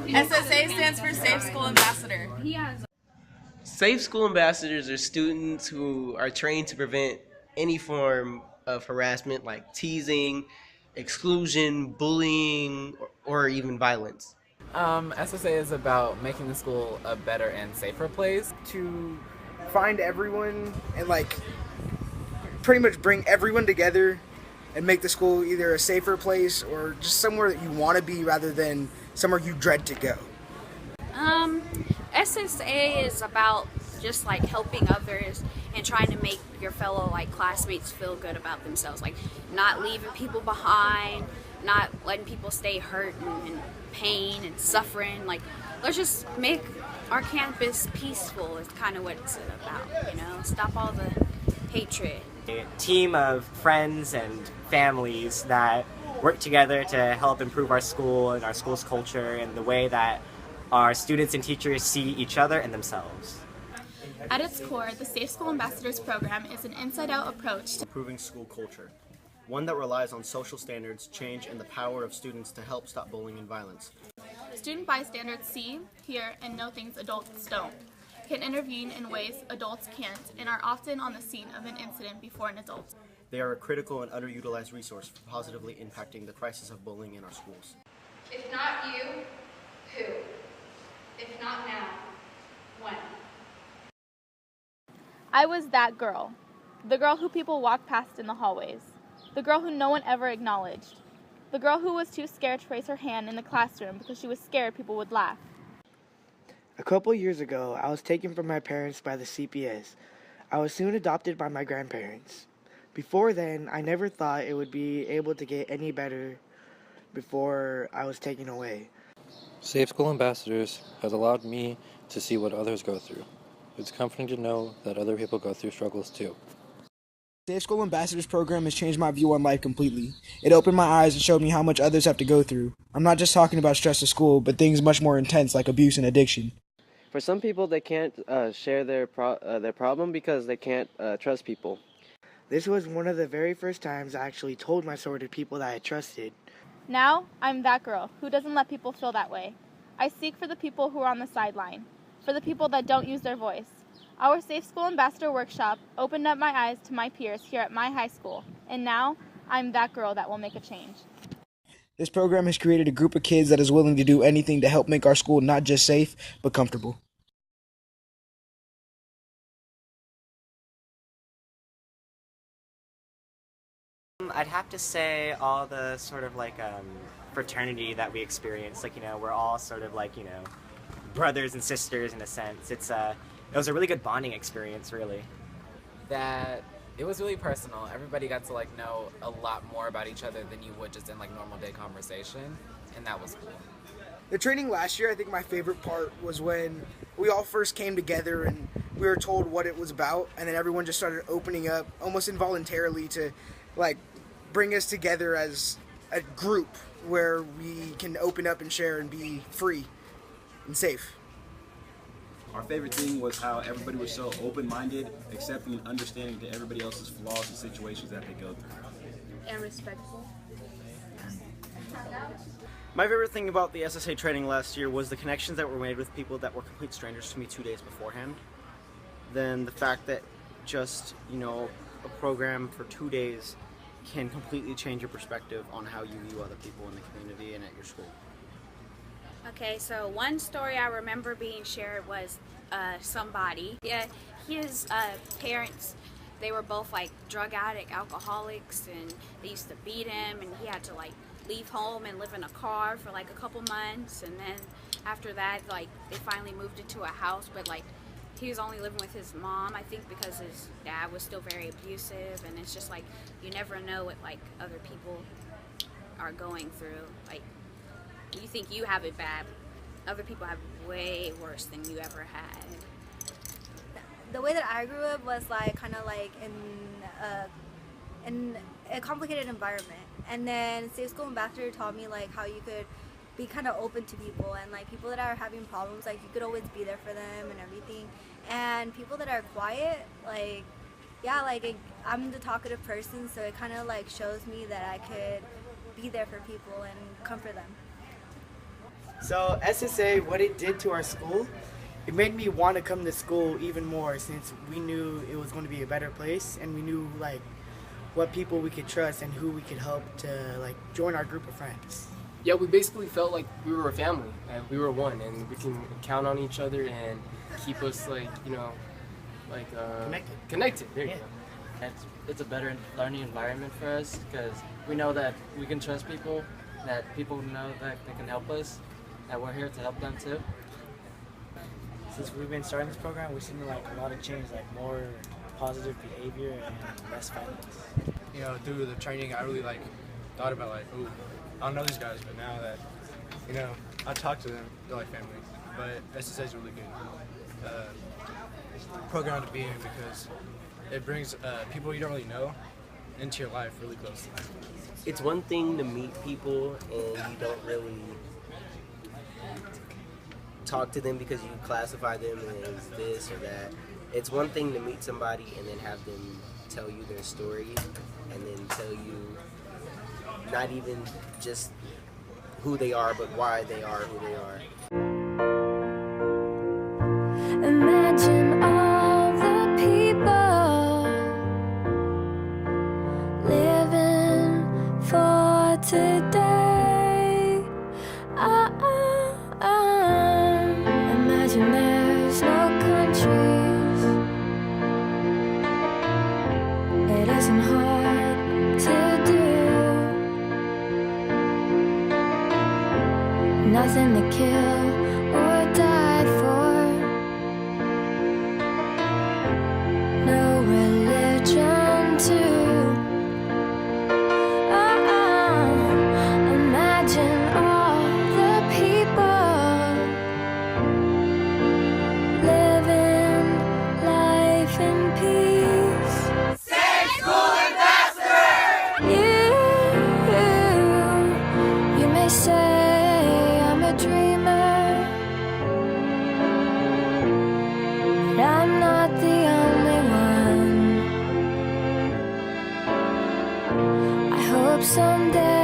SSA stands for Safe School Ambassador. Safe school ambassadors are students who are trained to prevent any form of harassment like teasing, exclusion, bullying, or even violence. SSA is about making the school a better and safer place. To find everyone and pretty much bring everyone together and make the school either a safer place or just somewhere that you want to be rather than somewhere you dread to go. SSA is about just like helping others and trying to make your fellow classmates feel good about themselves, like not leaving people behind, not letting people stay hurt and pain and suffering. Let's just make our campus peaceful is kind of what it's about, stop all the hatred. A team of friends and families that work together to help improve our school and our school's culture and the way that our students and teachers see each other and themselves. At its core, the Safe School Ambassadors program is an inside-out approach to improving school culture, one that relies on social standards, change, and the power of students to help stop bullying and violence. student bystanders see, hear, and know things adults don't, can intervene in ways adults can't, and are often on the scene of an incident before an adult. They are a critical and underutilized resource for positively impacting the crisis of bullying in our schools. If not you, who? If not now, when? I was that girl. The girl who people walked past in the hallways. The girl who no one ever acknowledged. The girl who was too scared to raise her hand in the classroom because she was scared people would laugh. A couple years ago, I was taken from my parents by the CPS. I was soon adopted by my grandparents. Before then, I never thought it would be able to get any better before I was taken away. Safe School Ambassadors has allowed me to see what others go through. It's comforting to know that other people go through struggles too. Safe School Ambassadors program has changed my view on life completely. It opened my eyes and showed me how much others have to go through. I'm not just talking about stress at school, but things much more intense like abuse and addiction. For some people, they can't share their problem because they can't trust people. This was one of the very first times I actually told my story to people that I trusted. Now, I'm that girl who doesn't let people feel that way. I seek for the people who are on the sideline, for the people that don't use their voice. Our Safe School Ambassador Workshop opened up my eyes to my peers here at my high school, and now I'm that girl that will make a change. This program has created a group of kids that is willing to do anything to help make our school not just safe, but comfortable. I'd have to say all the sort of fraternity that we experience, we're all sort of brothers and sisters in a sense. It was a really good bonding experience, really. That it was really personal. Everybody got to know a lot more about each other than you would just in normal day conversation, and that was cool. The training last year, I think my favorite part was when we all first came together and we were told what it was about, and then everyone just started opening up almost involuntarily to bring us together as a group where we can open up and share and be free and safe. Our favorite thing was how everybody was so open-minded, accepting and understanding to everybody else's flaws and situations that they go through. And respectful. My favorite thing about the SSA training last year was the connections that were made with people that were complete strangers to me 2 days beforehand. Then the fact that just, a program for 2 days can completely change your perspective on how you view other people in the community and at your school. Okay, so one story I remember being shared was somebody. Yeah, his parents, they were both drug addict, alcoholics, and they used to beat him, and he had to leave home and live in a car for a couple months, and then after that they finally moved into a house, but he was only living with his mom, I think, because his dad was still very abusive, and it's just you never know what other people are going through. You think you have it bad, other people have it way worse than you ever had. The way that I grew up was kind of in a complicated environment, and then Safe School Ambassador taught me how you could be kind of open to people, and people that are having problems, you could always be there for them and everything. And people that are quiet, I'm the talkative person, so it kind of shows me that I could be there for people and comfort them. So SSA, what it did to our school, it made me want to come to school even more since we knew it was going to be a better place and we knew like what people we could trust and who we could help to like join our group of friends. Yeah, we basically felt like we were a family and we were one, and we can count on each other and keep us like connected. There you go. It's a better learning environment for us because we know that we can trust people, that people know that they can help us, that we're here to help them too. Since we've been starting this program, we've seen like a lot of change, like more positive behavior and less violence. You know, through the training, I really thought about ooh, I don't know these guys, but now that I talk to them, they're like family. But SSA is really good program to be in because it brings people you don't really know into your life really closely. It's one thing to meet people and you don't really talk to them because you classify them as this or that. It's one thing to meet somebody and then have them tell you their story and then tell you not even just who they are, but why they are who they are. Imagine all the people living for today. Imagine there's no countries. It isn't hard to do. Nothing to kill or die for. No religion too. Imagine all the people living life in peace. Safe School Ambassador! You may say I'm a dreamer, but I'm not the only one. I hope someday